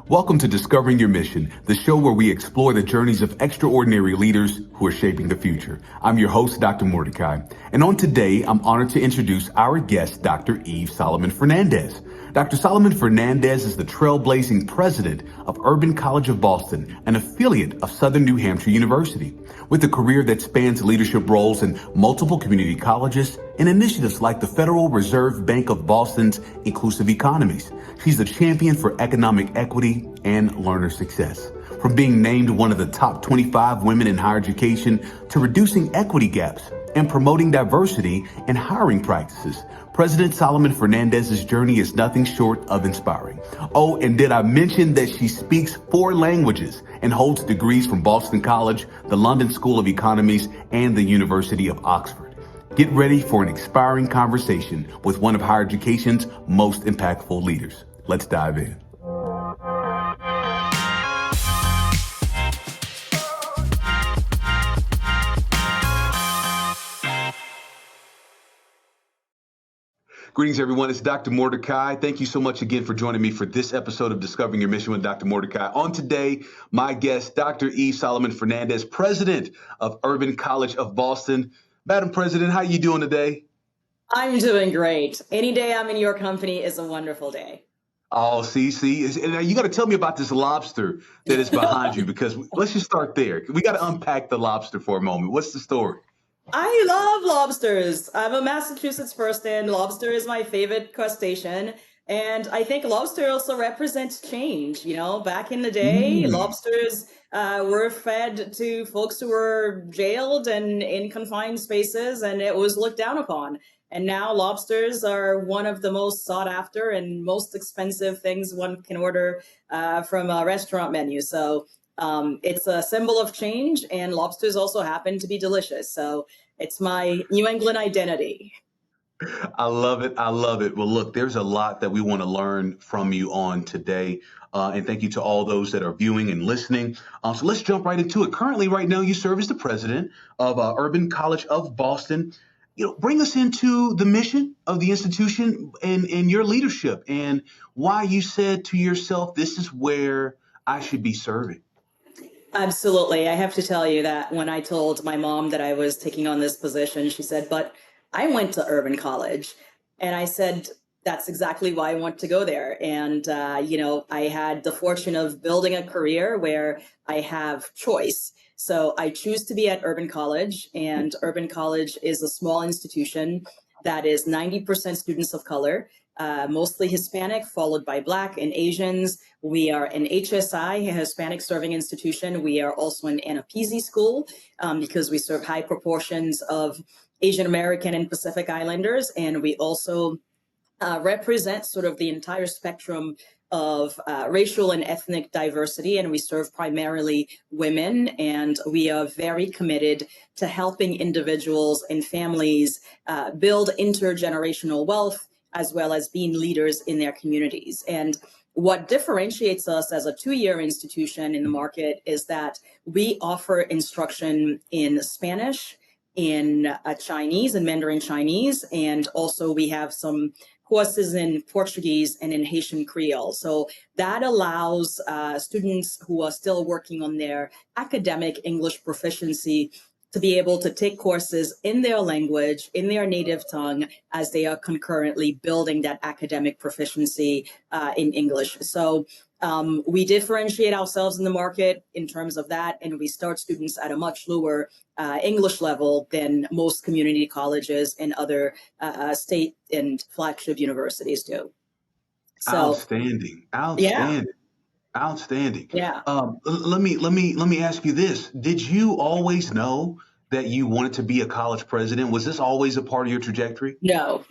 Welcome to Discovering Your Mission, the show where we explore the journeys of extraordinary leaders who are shaping the future. I'm your host, Dr. Mordecai, and on today, I'm honored to introduce our guest, Dr. Yves Salomon-Fernández. Dr. Solomon-Fernández is the trailblazing president of Urban College of Boston, an affiliate of Southern New Hampshire University. With a career that spans leadership roles in multiple community colleges and initiatives like the Federal Reserve Bank of Boston's Inclusive Economies, she's a champion for economic equity and learner success. From being named one of the top 25 women in higher education to reducing equity gaps and promoting diversity in hiring practices, President Solomon-Fernández's journey is nothing short of inspiring. Oh, and did I mention that she speaks 4 languages and holds degrees from Boston College, the London School of Economies, and the University of Oxford. Get ready for an inspiring conversation with one of higher education's most impactful leaders. Let's dive in. Greetings, everyone. It's Dr. Mordecai. Thank you so much again for joining me for this episode of Discovering Your Mission with Dr. Mordecai. On today, my guest, Dr. Yves Salomon-Fernández, president of Urban College of Boston. Madam President, how are you doing today? I'm doing great. Any day I'm in your company is a wonderful day. Oh, see. And you got to tell me about this lobster that is behind you, because let's just start there. We got to unpack the lobster for a moment. What's the story? I love lobsters. I'm a Massachusetts person. Lobster is my favorite crustacean. And I think lobster also represents change. You know, back in the day, lobsters were fed to folks who were jailed and in confined spaces, and it was looked down upon. And now lobsters are one of the most sought after and most expensive things one can order from a restaurant menu. So it's a symbol of change, and lobsters also happen to be delicious. So it's my New England identity. I love it. I love it. Well, look, there's a lot that we want to learn from you on today. And thank you to all those that are viewing and listening. So let's jump right into it. Currently, right now, you serve as the president of Urban College of Boston. Bring us into the mission of the institution and your leadership and why you said to yourself, this is where I should be serving. Absolutely. I have to tell you that when I told my mom that I was taking on this position, she said, but I went to Urban College. And I said, that's exactly why I want to go there. And, I had the fortune of building a career where I have choice. So I choose to be at Urban College, and Urban College is a small institution that is 90% students of color, mostly Hispanic, followed by Black and Asians. We are an HSI, a Hispanic Serving Institution. We are also an Anapeasy school because we serve high proportions of Asian American and Pacific Islanders. And we also represent sort of the entire spectrum of racial and ethnic diversity, and we serve primarily women, and we are very committed to helping individuals and families build intergenerational wealth, as well as being leaders in their communities. And what differentiates us as a 2-year institution in the market is that we offer instruction in Spanish, in Chinese and Mandarin Chinese, and also we have some courses in Portuguese and in Haitian Creole. So that allows students who are still working on their academic English proficiency to be able to take courses in their language, in their native tongue, as they are concurrently building that academic proficiency in English. So we differentiate ourselves in the market in terms of that, and we start students at a much lower English level than most community colleges and other state and flagship universities do. So, Outstanding. yeah, Outstanding. yeah. Let me ask you this. Did you always know that you wanted to be a college president? Was this always a part of your trajectory? No,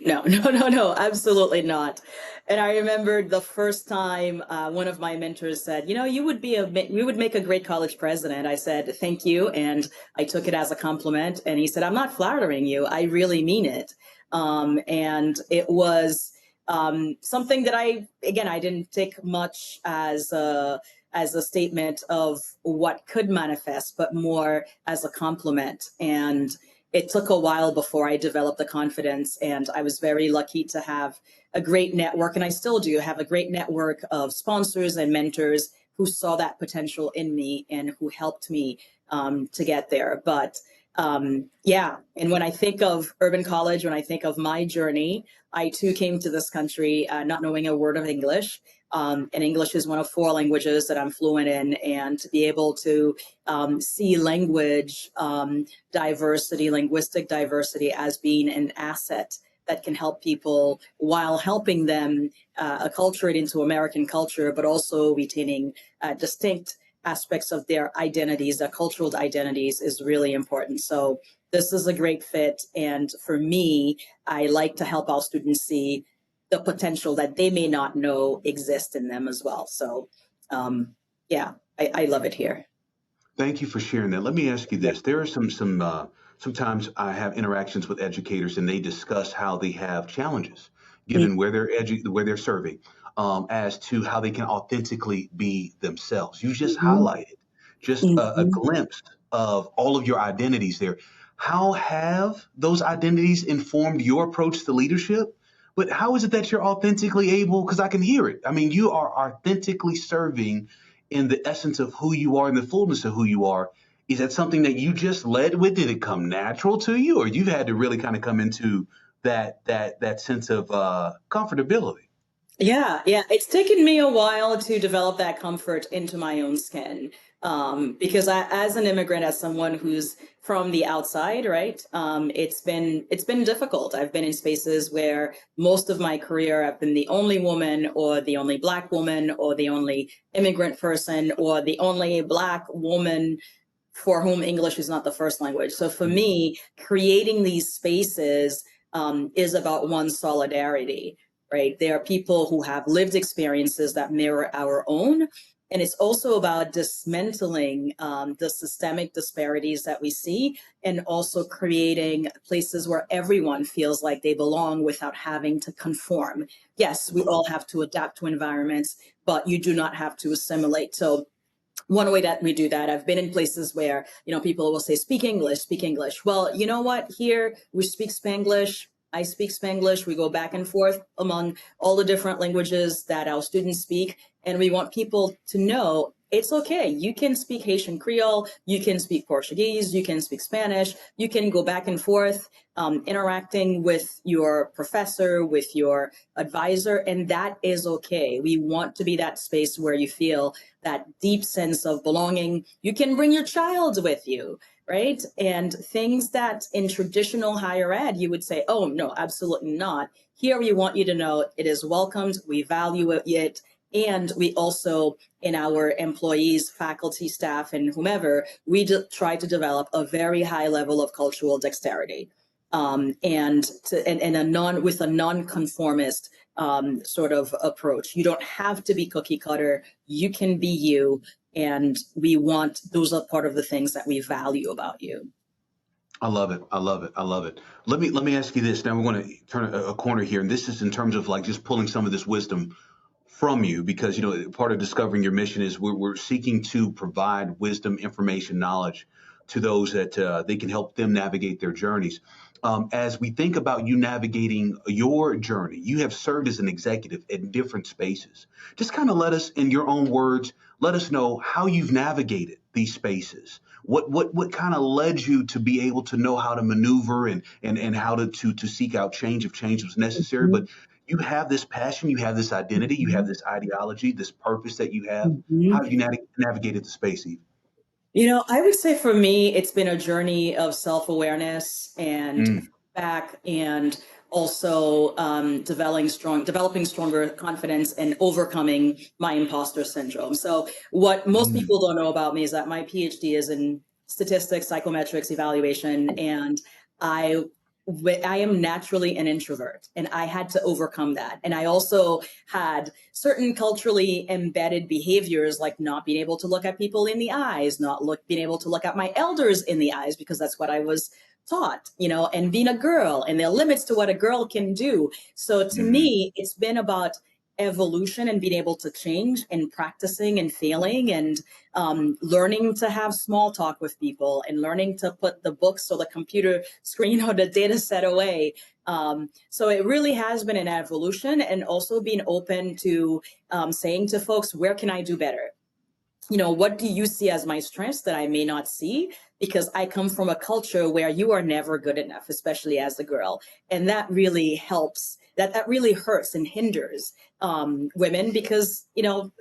absolutely not. And I remember the first time one of my mentors said, you would make a great college president. I said, thank you. And I took it as a compliment. And he said, I'm not flattering you. I really mean it. And it was something that I didn't take much as a statement of what could manifest, but more as a compliment. And it took a while before I developed the confidence, and I was very lucky to have a great network, and I still do have a great network of sponsors and mentors who saw that potential in me and who helped me to get there. But yeah, and when I think of urban college, when I think of my journey, I too came to this country not knowing a word of English. And English is one of 4 languages that I'm fluent in, and to be able to see language diversity, linguistic diversity as being an asset that can help people while helping them acculturate into American culture, but also retaining distinct aspects of their identities, their cultural identities, is really important. So this is a great fit. And for me, I like to help our students see the potential that they may not know exists in them as well. So yeah, I love it here. Thank you for sharing that. Let me ask you this. There are sometimes I have interactions with educators and they discuss how they have challenges given where they're serving, as to how they can authentically be themselves. You just Mhm. highlighted just a Mhm. glimpse of all of your identities there. How have those identities informed your approach to leadership? But how is it that you're authentically able? Because I can hear it. I mean, you are authentically serving in the essence of who you are, in the fullness of who you are. Is that something that you just led with? Did it come natural to you, or you've had to really kind of come into that sense of comfortability? Yeah, yeah. It's taken me a while to develop that comfort into my own skin. Because as an immigrant, as someone who's from the outside, right? It's been difficult. I've been in spaces where most of my career I've been the only woman, or the only Black woman, or the only immigrant person, or the only Black woman for whom English is not the first language. So for me, creating these spaces is about one, solidarity, right? There are people who have lived experiences that mirror our own. And it's also about dismantling the systemic disparities that we see, and also creating places where everyone feels like they belong without having to conform. Yes, we all have to adapt to environments, but you do not have to assimilate. So one way that we do that, I've been in places where, people will say, speak English, speak English. Well, you know what? Here we speak Spanglish. I speak Spanglish. We go back and forth among all the different languages that our students speak. And we want people to know it's okay. You can speak Haitian Creole. You can speak Portuguese. You can speak Spanish. You can go back and forth, interacting with your professor, with your advisor. And that is okay. We want to be that space where you feel that deep sense of belonging. You can bring your child with you, right? And things that in traditional higher ed, you would say, oh, no, absolutely not. Here, we want you to know it is welcomed, we value it, and we also, in our employees, faculty, staff, and whomever, we try to develop a very high level of cultural dexterity. And with a non-conformist sort of approach. You don't have to be cookie cutter. You can be you, and those are part of the things that we value about you. I love it. I love it. I love it. Let me ask you this. Now we're going to turn a corner here, and this is in terms of like just pulling some of this wisdom from you, because part of discovering your mission is we're seeking to provide wisdom, information, knowledge to those that they can help them navigate their journeys. As we think about you navigating your journey, you have served as an executive in different spaces. Just kind of let us, in your own words, let us know how you've navigated these spaces. What kind of led you to be able to know how to maneuver and how to seek out change if change was necessary? Mhm. But you have this passion, you have this identity, you have Mhm. this ideology, this purpose that you have. How Mhm. have you navigated the space, Eve? I would say for me, it's been a journey of self-awareness and Mm, back, and also developing stronger confidence and overcoming my imposter syndrome. So what most mm, people don't know about me is that my PhD is in statistics, psychometrics, evaluation, and I I am naturally an introvert, and I had to overcome that. And I also had certain culturally embedded behaviors, like not being able to look at people in the eyes, not being able to look at my elders in the eyes, because that's what I was taught, and being a girl, and there are limits to what a girl can do. So to mm. me, it's been about evolution and being able to change and practicing and failing, and learning to have small talk with people, and learning to put the books or the computer screen or the data set away, So it really has been an evolution, and also being open to saying to folks, where can I do better? What do you see as my strengths that I may not see? Because I come from a culture where you are never good enough, especially as a girl. And that really helps, that really hurts and hinders women, because,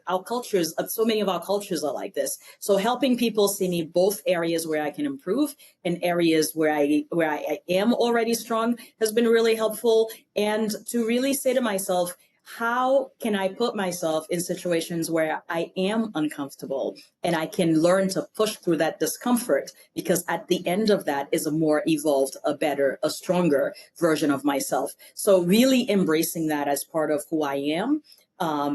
our cultures, so many of our cultures are like this. So helping people see me both areas where I can improve and areas where I am already strong has been really helpful. And to really say to myself, how can I put myself in situations where I am uncomfortable and I can learn to push through that discomfort? Because at the end of that is a more evolved, a better, a stronger version of myself. So really embracing that as part of who I am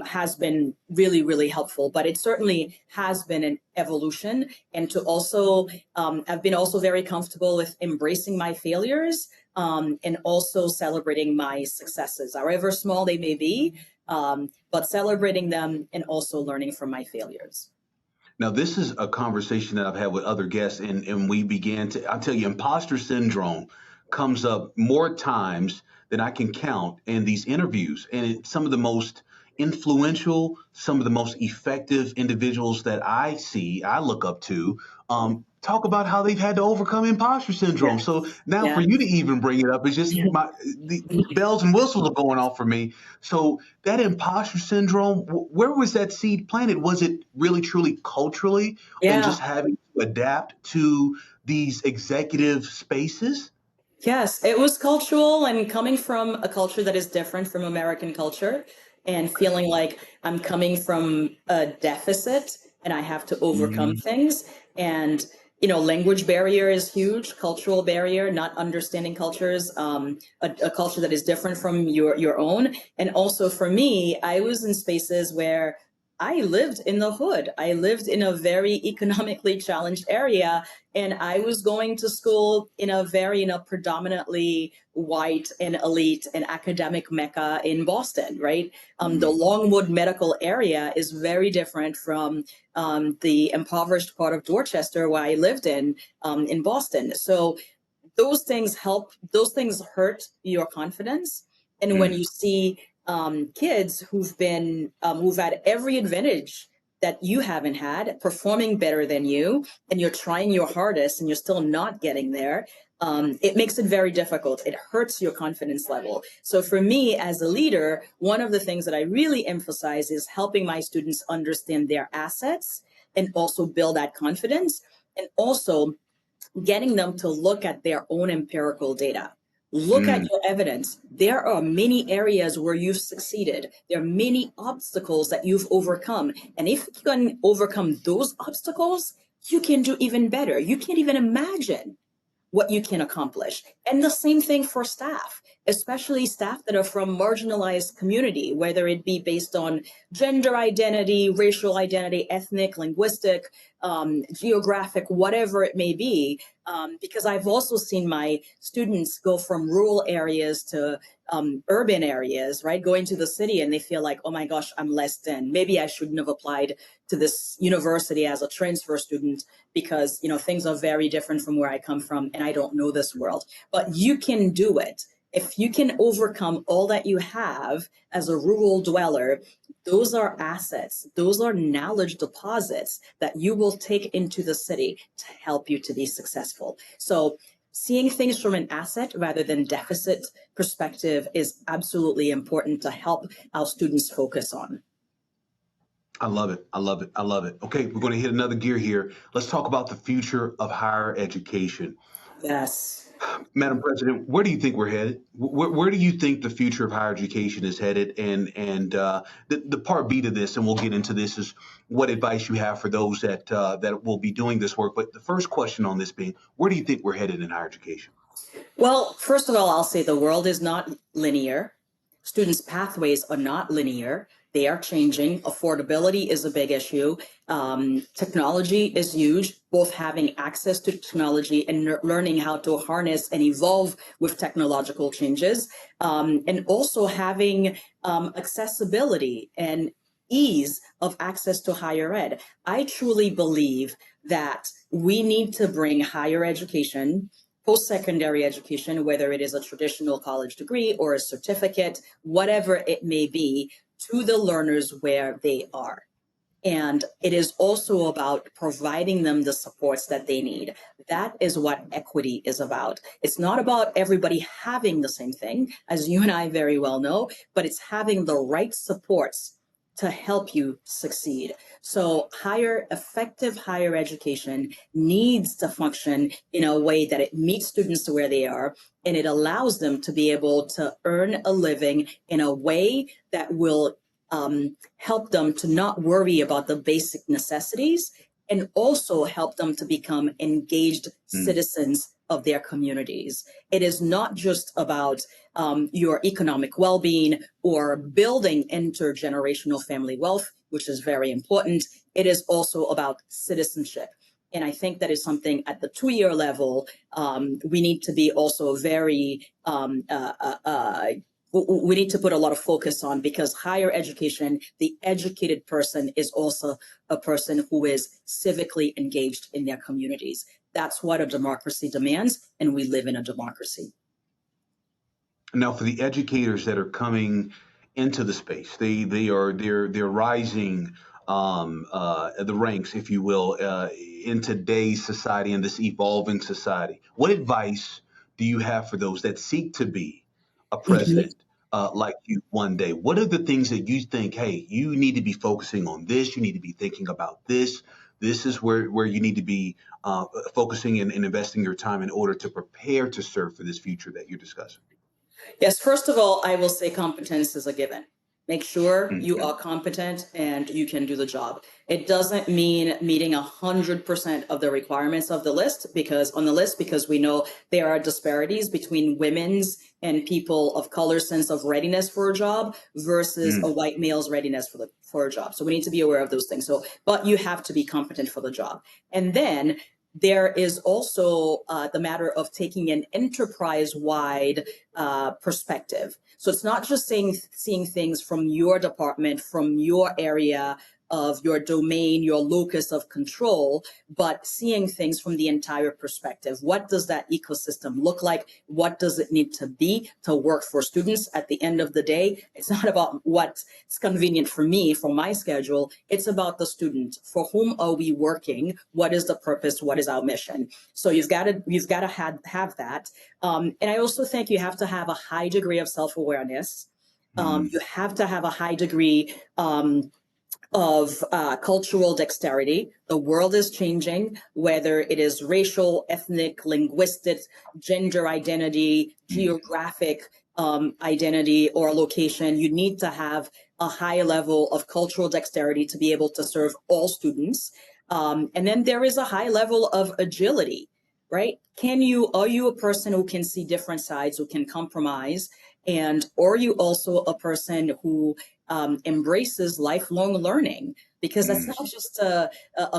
has been really, really helpful. But it certainly has been an evolution. And to also, I've been also very comfortable with embracing my failures, and also celebrating my successes, however small they may be, but celebrating them and also learning from my failures. Now, this is a conversation that I've had with other guests, and we began to, I'll tell you, imposter syndrome comes up more times than I can count in these interviews. And some of the most influential, some of the most effective individuals that I look up to, talk about how they've had to overcome imposter syndrome. Yes. So now for Yeah. you to even bring it up, it's just the bells and whistles are going off for me. So that imposter syndrome, where was that seed planted? Was it really truly culturally and just Yeah. having to adapt to these executive spaces? Yes, it was cultural, and coming from a culture that is different from American culture, and feeling like I'm coming from a deficit and I have to overcome Mhm. things. And, language barrier is huge, cultural barrier, not understanding cultures, a culture that is different from your own. And also for me, I was in spaces where I lived in the hood. I lived in a very economically challenged area, and I was going to school in a predominantly white and elite and academic mecca in Boston, right? The Longwood medical area is very different from the impoverished part of Dorchester where I lived in Boston. So those things help, those things hurt your confidence. And when Mm. you see kids who've had every advantage that you haven't had, performing better than you, and you're trying your hardest and you're still not getting there, it makes it very difficult. It hurts your confidence level. So for me as a leader, one of the things that I really emphasize is helping my students understand their assets and also build that confidence, and also getting them to look at their own empirical data. Look at Mm. your evidence. There are many areas where you've succeeded. There are many obstacles that you've overcome. And if you can overcome those obstacles, you can do even better. You can't even imagine what you can accomplish. And the same thing for staff, especially staff that are from marginalized community, whether it be based on gender identity, racial identity, ethnic, linguistic, geographic, whatever it may be. Because I've also seen my students go from rural areas to urban areas, right? Going to the city, and they feel like, oh my gosh, I'm less than. Maybe I shouldn't have applied to this university as a transfer student, because things are very different from where I come from and I don't know this world. But you can do it. If you can overcome all that you have as a rural dweller, those are assets. Those are knowledge deposits that you will take into the city to help you to be successful. So seeing things from an asset rather than deficit perspective is absolutely important to help our students focus on. I love it. I love it. I love it. Okay, we're going to hit another gear here. Let's talk about the future of higher education. Yes. Madam President, where do you think we're headed? Where do you think the future of higher education is headed? And the part B to this, and we'll get into this, is what advice you have for those that will be doing this work. But the first question on this being, where do you think we're headed in higher education? Well, first of all, I'll say the world is not linear. Students' pathways are not linear. They are changing. Affordability is a big issue. Technology is huge, both having access to technology and learning how to harness and evolve with technological changes, and also having accessibility and ease of access to higher ed. I truly believe that we need to bring higher education post-secondary education, whether it is a traditional college degree or a certificate, whatever it may be, to the learners where they are. And it is also about providing them the supports that they need. That is what equity is about. It's not about everybody having the same thing, as you and I very well know, but it's having the right supports to help you succeed. So effective higher education needs to function in a way that it meets students to where they are, and it allows them to be able to earn a living in a way that will help them to not worry about the basic necessities, and also help them to become engaged citizens of their communities. It is not just about your economic well-being or building intergenerational family wealth, which is very important. It is also about citizenship. And I think that is something at the 2-year level, we need to be also very we need to put a lot of focus on, because higher education, the educated person is also a person who is civically engaged in their communities. That's what a democracy demands, and we live in a democracy. Now, for the educators that are coming into the space, they're rising the ranks, if you will, in today's society, in this evolving society. What advice do you have for those that seek to be a president like you one day? What are the things that you think, hey, you need to be focusing on this, you need to be thinking about this? This is where you need to be focusing and investing your time in order to prepare to serve for this future that you're discussing. Yes, first of all, I will say competence is a given. Make sure you are competent and you can do the job. It doesn't mean meeting 100% of the requirements of the list, because we know there are disparities between women's and people of color sense of readiness for a job versus a white male's readiness for a job. So we need to be aware of those things. So, but you have to be competent for the job. And then there is also the matter of taking an enterprise-wide perspective. So it's not just seeing things from your department, from your area of your domain, your locus of control, but seeing things from the entire perspective. What does that ecosystem look like? What does it need to be to work for students? At the end of the day, it's not about what's convenient for me, for my schedule. It's about the student. For whom are we working? What is the purpose? What is our mission? So you've got to have that. And I also think you have to have a high degree of self-awareness. You have to have a high degree of cultural dexterity. The world is changing, whether it is racial, ethnic, linguistic, gender identity, geographic identity, or location. You need to have a high level of cultural dexterity to be able to serve all students. And then there is a high level of agility, right? Are you a person who can see different sides, who can compromise? And are you also a person who embraces lifelong learning? Because that's not just a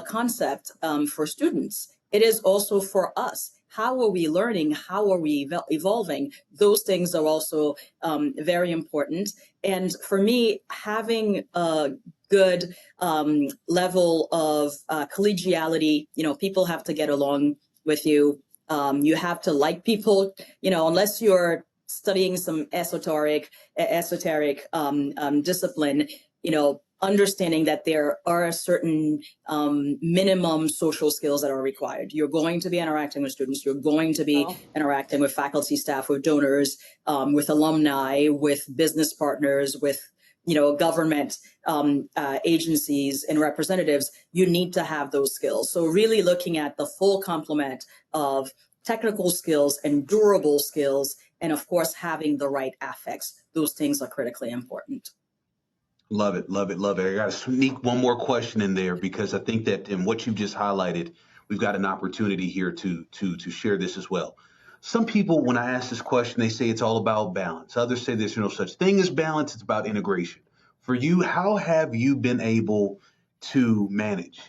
concept for students. It is also for us. How are we learning? How are we evolving? Those things are also very important. And for me, having a good level of collegiality, people have to get along with you. You have to like people, unless you're studying some esoteric discipline, understanding that there are certain minimum social skills that are required. You're going to be interacting with students. You're going to be interacting with faculty, staff, with donors, with alumni, with business partners, with government agencies and representatives. You need to have those skills. So really looking at the full complement of technical skills and durable skills, and of course, having the right affects. Those things are critically important. Love it, love it, love it. I got to sneak one more question in there because I think that in what you just highlighted, we've got an opportunity here to share this as well. Some people, when I ask this question, they say it's all about balance. Others say there's no such thing as balance. It's about integration. For you, how have you been able to manage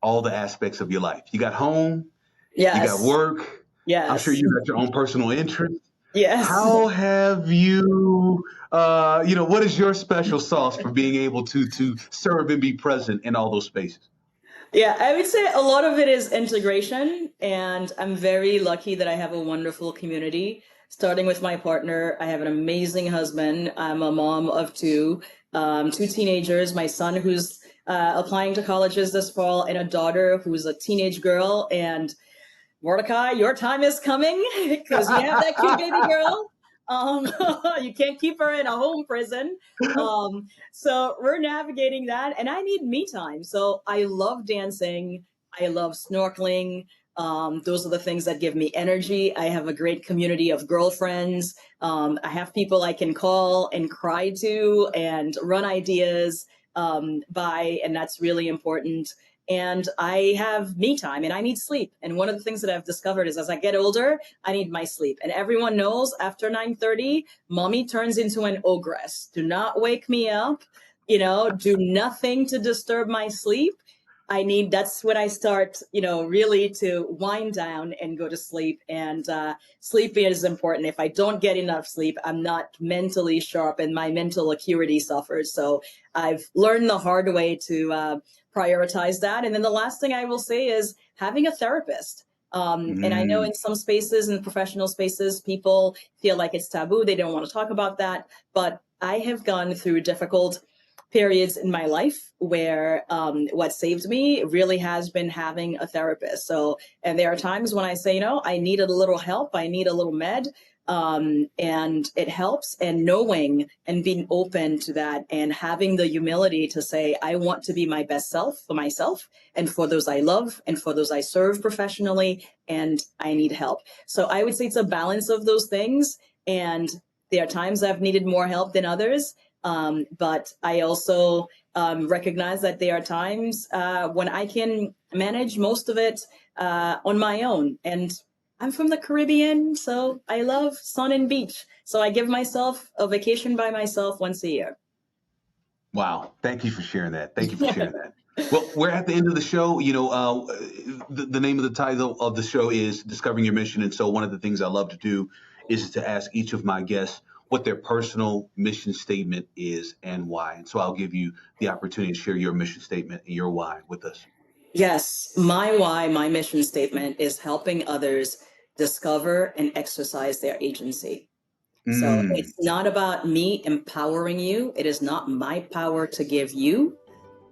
all the aspects of your life? You got home, Yes. You got work. Yes. I'm sure you got your own personal interests. Yes. How have you, what is your special sauce for being able to serve and be present in all those spaces? Yeah, I would say a lot of it is integration, and I'm very lucky that I have a wonderful community. Starting with my partner, I have an amazing husband. I'm a mom of two teenagers. My son, who's applying to colleges this fall, and a daughter who's a teenage girl. And Mordecai, your time is coming because you have that cute baby girl. Um, you can't keep her in a home prison. So we're navigating that, and I need me time. So I love dancing. I love snorkeling. Those are the things that give me energy. I have a great community of girlfriends. I have people I can call and cry to and run ideas by, and that's really important. And I have me time and I need sleep. And one of the things that I've discovered is as I get older, I need my sleep. And everyone knows after 9:30, mommy turns into an ogress. Do not wake me up, do nothing to disturb my sleep. That's when I start, really to wind down and go to sleep. And sleep is important. If I don't get enough sleep, I'm not mentally sharp and my mental acuity suffers. So I've learned the hard way to prioritize that. And then the last thing I will say is having a therapist. And I know in some spaces, in professional spaces, people feel like it's taboo. They don't want to talk about that. But I have gone through difficult periods in my life where what saved me really has been having a therapist. So, and there are times when I say, I needed a little help, I need a little med, and it helps. And knowing and being open to that and having the humility to say, I want to be my best self for myself and for those I love and for those I serve professionally, and I need help. So I would say it's a balance of those things. And there are times I've needed more help than others. But I also recognize that there are times when I can manage most of it on my own. And I'm from the Caribbean, so I love sun and beach. So I give myself a vacation by myself once a year. Wow. Thank you for sharing that. Thank you for sharing that. Well, we're at the end of the show. The name of the title of the show is Discovering Your Mission. And so one of the things I love to do is to ask each of my guests what their personal mission statement is and why. And so I'll give you the opportunity to share your mission statement and your why with us. Yes, my why, my mission statement is helping others discover and exercise their agency. So it's not about me empowering you. It is not my power to give you.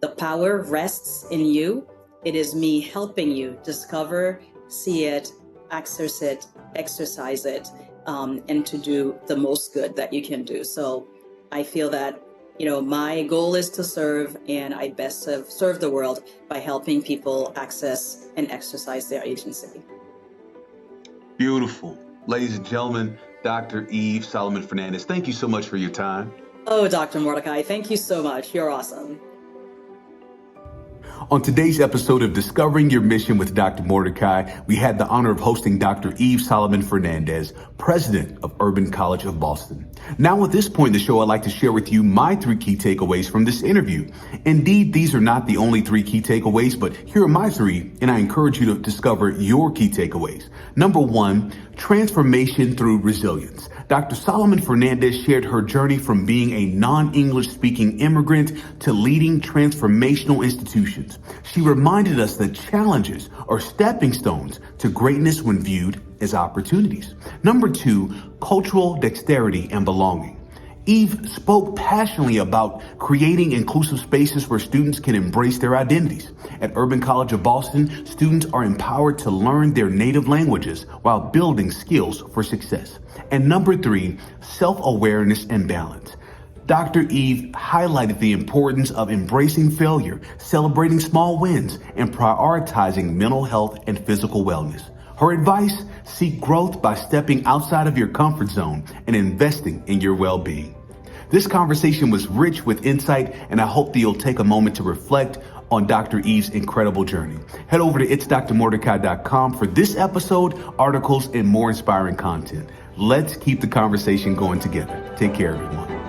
The power rests in you. It is me helping you discover, see it, access it, exercise it, and to do the most good that you can do. So I feel that, my goal is to serve, and I best serve the world by helping people access and exercise their agency. Beautiful. Ladies and gentlemen, Dr. Yves Salomon-Fernández, thank you so much for your time. Oh, Dr. Mordecai, thank you so much. You're awesome. On today's episode of Discovering Your Mission with Dr. Mordecai, we had the honor of hosting Dr. Yves Salomon-Fernández, president of Urban College of Boston. Now, at this point in the show, I'd like to share with you my 3 key takeaways from this interview. Indeed, these are not the only 3 key takeaways, but here are my 3, and I encourage you to discover your key takeaways. Number 1, transformation through resilience. Dr. Solomon-Fernández shared her journey from being a non-English speaking immigrant to leading transformational institutions. She reminded us that challenges are stepping stones to greatness when viewed as opportunities. Number 2, cultural dexterity and belonging. Yves spoke passionately about creating inclusive spaces where students can embrace their identities. At Urban College of Boston, students are empowered to learn their native languages while building skills for success. And number 3, self-awareness and balance. Dr. Yves highlighted the importance of embracing failure, celebrating small wins, and prioritizing mental health and physical wellness. Her advice: seek growth by stepping outside of your comfort zone and investing in your well-being. This conversation was rich with insight, and I hope that you'll take a moment to reflect on Dr. Yves' incredible journey. Head over to itsdrmordecai.com for this episode, articles, and more inspiring content. Let's keep the conversation going together. Take care, everyone.